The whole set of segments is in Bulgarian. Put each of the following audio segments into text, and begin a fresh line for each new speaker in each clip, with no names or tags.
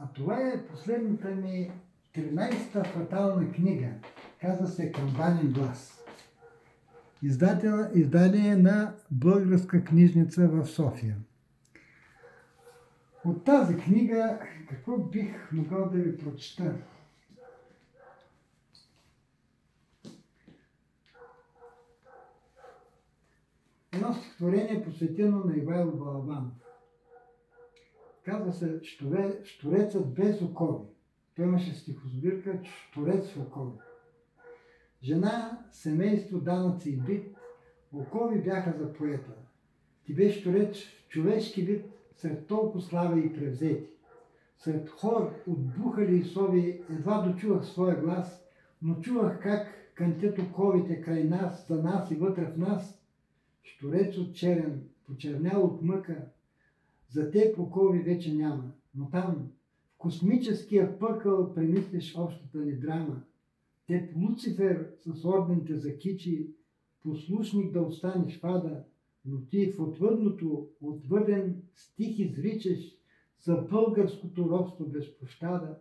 А това е последната ми 13-та фатална книга. Казва се "Камбанен глас". Издание на Българска книжница в София. От тази книга какво бих могъл да ви прочета? Едно стихотворение, посветено на Ивайло Балабанов. Казва се "Щурецът без окови". Той имаше стихосбирка "Щурец в окови". Жена, семейство, данъци и бит, окови бяха за поета. Ти бе щурец в човешки вид, сред толкова слава и превзети. Сред хор отбухали и сови, едва дочувах своя глас, но чувах как кънтят оковите край нас, за нас и вътре в нас. Щурец от черен, почернял от мъка, за теб окови вече няма, но там, в космическия пъкъл, премислиш общата ни драма. Теб Луцифер с ордените за кичи, послушник да останеш в ада, но ти в отвъдното, отвъден стих изричаш за българското робство без пощада.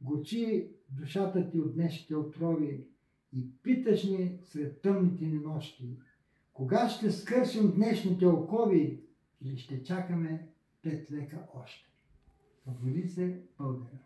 Горчи душата ти от днешните отрови и питаш ни сред тъмните ни нощи: кога ще скършим днешните окови или ще чакаме 5 века още? Въводи се българа.